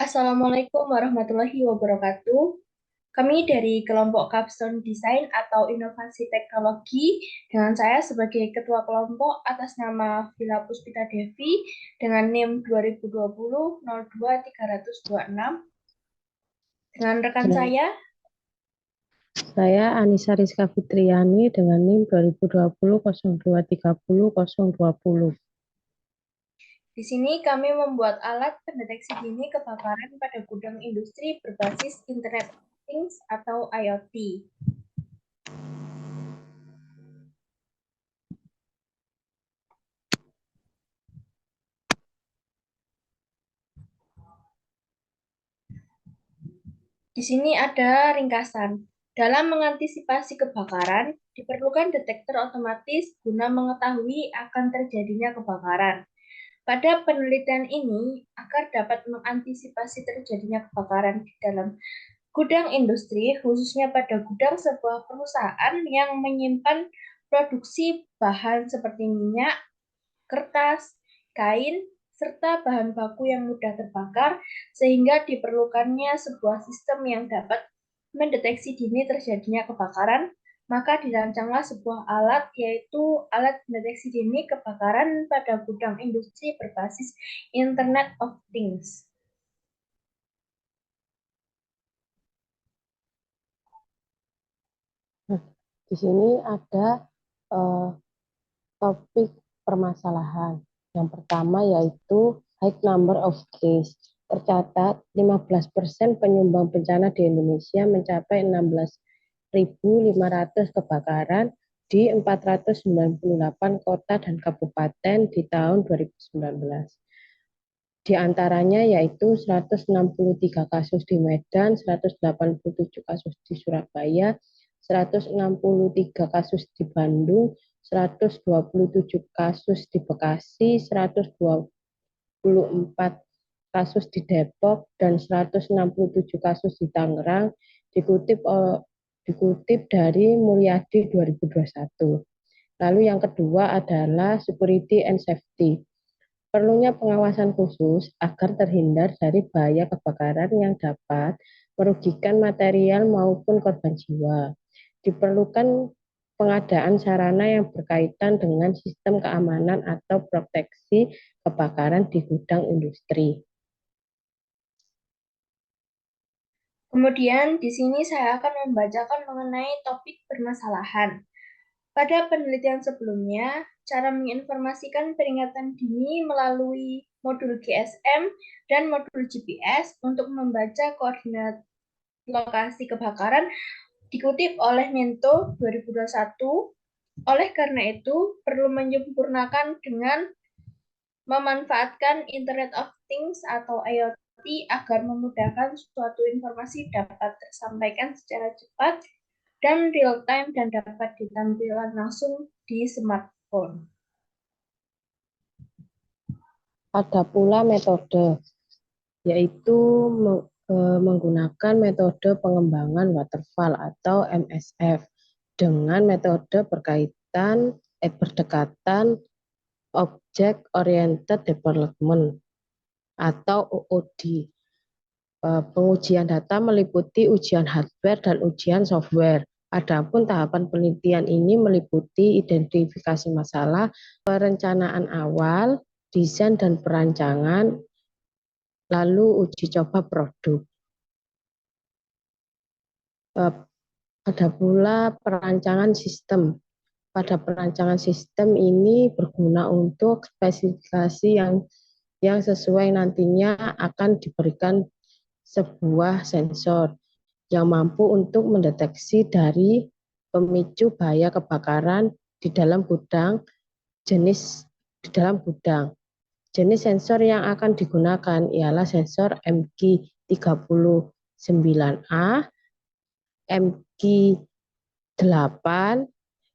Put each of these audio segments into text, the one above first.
Assalamualaikum warahmatullahi wabarakatuh. Kami dari kelompok Capstone Design atau Inovasi Teknologi dengan saya sebagai Ketua Kelompok atas nama Villa Puspita Devi dengan NIM 2020-02-326 dengan rekan Dan saya. saya Anissa Rizka Fitriani dengan NIM 2020 0230 020. Di sini kami membuat alat pendeteksi dini kebakaran pada gudang industri berbasis Internet of Things atau IoT. Di sini ada ringkasan. Dalam mengantisipasi kebakaran, diperlukan detektor otomatis guna mengetahui akan terjadinya kebakaran. Pada penelitian ini, agar dapat mengantisipasi terjadinya kebakaran di dalam gudang industri, khususnya pada gudang sebuah perusahaan yang menyimpan produksi bahan seperti minyak, kertas, kain, serta bahan baku yang mudah terbakar, sehingga diperlukannya sebuah sistem yang dapat mendeteksi dini terjadinya kebakaran, maka dirancanglah sebuah alat, yaitu alat pendeteksi dini kebakaran pada gudang industri berbasis Internet of Things. Nah, di sini ada eh, topik permasalahan. Yang pertama yaitu high number of case. Tercatat 15% penyumbang bencana di Indonesia mencapai 16.500 kebakaran di 498 kota dan kabupaten di tahun 2019. Di antaranya yaitu 163 kasus di Medan, 187 kasus di Surabaya, 163 kasus di Bandung, 127 kasus di Bekasi, 124 kasus di Depok, dan 167 kasus di Tangerang, dikutip dari Mulyadi 2021. Lalu yang kedua adalah security and safety. Perlunya pengawasan khusus agar terhindar dari bahaya kebakaran yang dapat merugikan material maupun korban jiwa. Diperlukan pengadaan sarana yang berkaitan dengan sistem keamanan atau proteksi kebakaran di gudang industri. Kemudian di sini saya akan membacakan mengenai topik permasalahan. Pada penelitian sebelumnya, cara menginformasikan peringatan dini melalui modul GSM dan modul GPS untuk membaca koordinat lokasi kebakaran dikutip oleh Minto 2021. Oleh karena itu, perlu menyempurnakan dengan memanfaatkan Internet of Things atau IoT agar memudahkan suatu informasi dapat tersampaikan secara cepat dan real time dan dapat ditampilkan langsung di smartphone. Ada pula metode, yaitu menggunakan metode pengembangan waterfall atau MSF dengan metode berdekatan Object Oriented Development atau OOD. Pengujian data meliputi ujian hardware dan ujian software. Adapun tahapan penelitian ini meliputi identifikasi masalah, perencanaan awal, desain dan perancangan, lalu uji coba produk. Ada pula perancangan sistem. Pada perancangan sistem ini berguna untuk spesifikasi yang sesuai nantinya akan diberikan sebuah sensor yang mampu untuk mendeteksi dari pemicu bahaya kebakaran di dalam gudang di dalam gudang. Jenis sensor yang akan digunakan ialah sensor MQ39A, MQ8,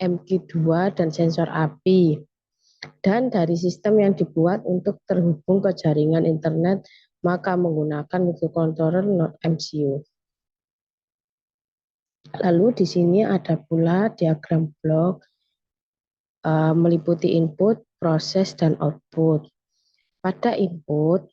MQ2, dan sensor api. Dan dari sistem yang dibuat untuk terhubung ke jaringan internet, maka menggunakan microcontroller not MCU. Lalu di sini ada pula diagram blok meliputi input, proses, dan output. Pada input,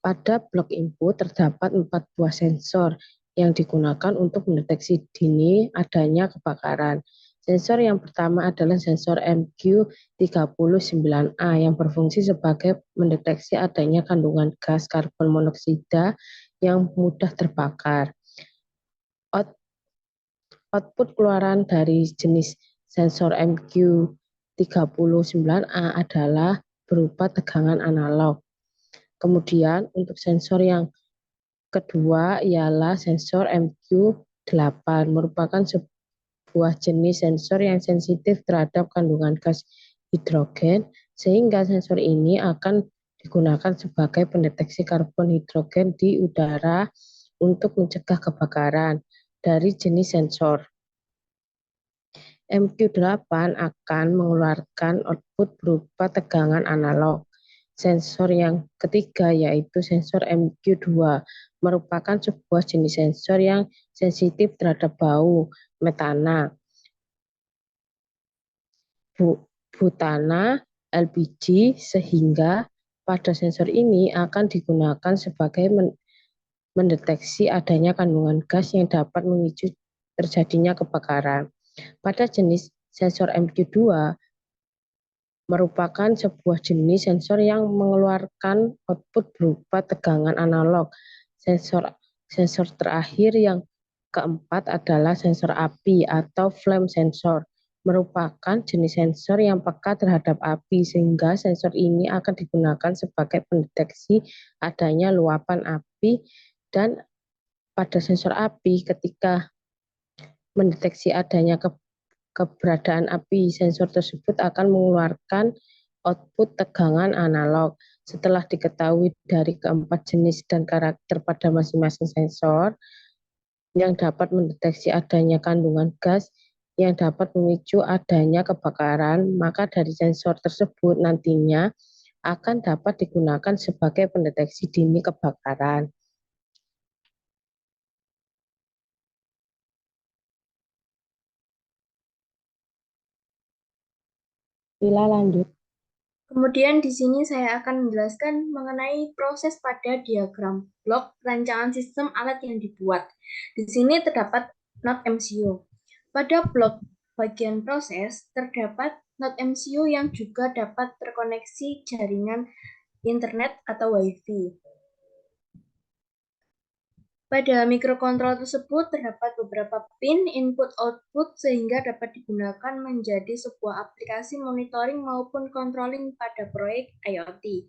Pada blok input terdapat 4 buah sensor yang digunakan untuk mendeteksi dini adanya kebakaran. Sensor yang pertama adalah sensor MQ39A yang berfungsi sebagai mendeteksi adanya kandungan gas karbon monoksida yang mudah terbakar. Output keluaran dari jenis sensor MQ39A adalah berupa tegangan analog. Kemudian untuk sensor yang kedua ialah sensor MQ8, merupakan sebuah jenis sensor yang sensitif terhadap kandungan gas hidrogen, sehingga sensor ini akan digunakan sebagai pendeteksi karbon hidrogen di udara untuk mencegah kebakaran dari jenis sensor. MQ8 akan mengeluarkan output berupa tegangan analog. Sensor yang ketiga yaitu sensor MQ2 merupakan sebuah jenis sensor yang sensitif terhadap bau, metana, butana, LPG, sehingga pada sensor ini akan digunakan sebagai mendeteksi adanya kandungan gas yang dapat memicu terjadinya kebakaran. Pada jenis sensor MQ2 merupakan sebuah jenis sensor yang mengeluarkan output berupa tegangan analog. Sensor terakhir yang keempat adalah sensor api atau flame sensor, merupakan jenis sensor yang peka terhadap api, sehingga sensor ini akan digunakan sebagai pendeteksi adanya luapan api. Dan pada sensor api, ketika mendeteksi adanya keberadaan api, sensor tersebut akan mengeluarkan output tegangan analog. Setelah diketahui dari keempat jenis dan karakter pada masing-masing sensor yang dapat mendeteksi adanya kandungan gas yang dapat memicu adanya kebakaran, maka dari sensor tersebut nantinya akan dapat digunakan sebagai pendeteksi dini kebakaran. Bila lanjut. Kemudian di sini saya akan menjelaskan mengenai proses pada diagram blok rancangan sistem alat yang dibuat. Di sini terdapat not MCU. Pada blok bagian proses terdapat not MCU yang juga dapat terkoneksi jaringan internet atau WiFi. Pada mikrokontrol tersebut terdapat beberapa pin input-output sehingga dapat digunakan menjadi sebuah aplikasi monitoring maupun controlling pada proyek IoT.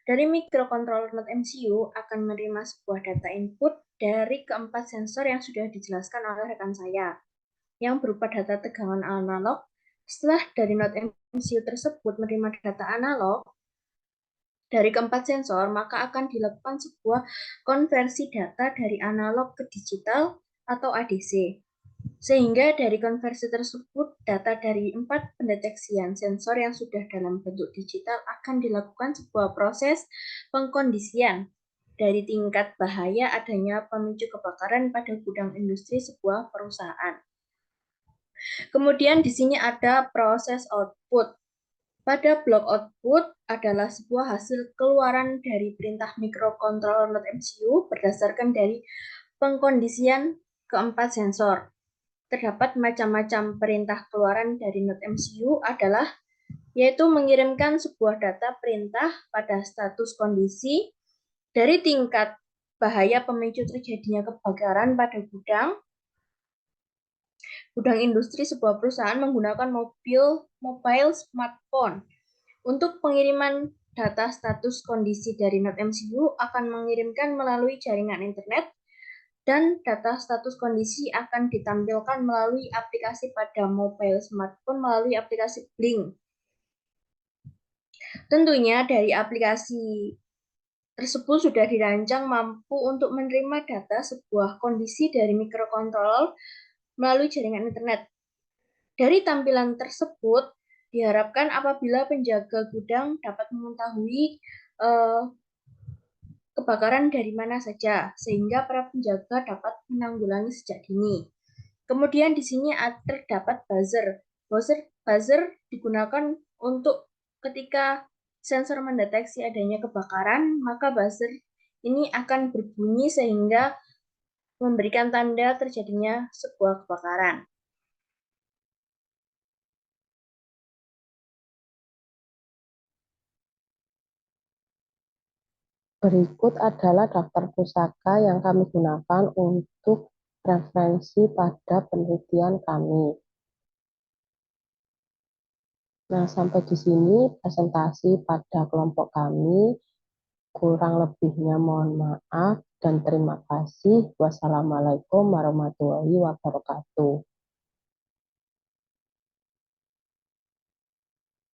Dari mikrokontroller not MCU akan menerima sebuah data input dari keempat sensor yang sudah dijelaskan oleh rekan saya, yang berupa data tegangan analog. Setelah dari not MCU tersebut menerima data analog dari keempat sensor, maka akan dilakukan sebuah konversi data dari analog ke digital atau ADC. Sehingga dari konversi tersebut, data dari 4 pendeteksian sensor yang sudah dalam bentuk digital akan dilakukan sebuah proses pengkondisian dari tingkat bahaya adanya pemicu kebakaran pada gudang industri sebuah perusahaan. Kemudian di sini ada proses output. Pada blok output adalah sebuah hasil keluaran dari perintah mikrokontroller not MCU berdasarkan dari pengkondisian keempat sensor. Terdapat macam-macam perintah keluaran dari not MCU adalah yaitu mengirimkan sebuah data perintah pada status kondisi dari tingkat bahaya pemicu terjadinya kebakaran pada gudang industri sebuah perusahaan menggunakan mobile smartphone. Untuk pengiriman data status kondisi dari not MCU akan mengirimkan melalui jaringan internet dan data status kondisi akan ditampilkan melalui aplikasi pada mobile smartphone melalui aplikasi Blink. Tentunya dari aplikasi tersebut sudah dirancang mampu untuk menerima data sebuah kondisi dari mikrokontroller melalui jaringan internet. Dari tampilan tersebut, diharapkan apabila penjaga gudang dapat mengetahui kebakaran dari mana saja, sehingga para penjaga dapat menanggulangi sejak dini. Kemudian di sini terdapat buzzer. Buzzer digunakan untuk ketika sensor mendeteksi adanya kebakaran, maka buzzer ini akan berbunyi sehingga memberikan tanda terjadinya sebuah kebakaran. Berikut adalah daftar pusaka yang kami gunakan untuk referensi pada penelitian kami. Nah, sampai di sini presentasi pada kelompok kami. Kurang lebihnya mohon maaf dan terima kasih. Wassalamualaikum warahmatullahi wabarakatuh.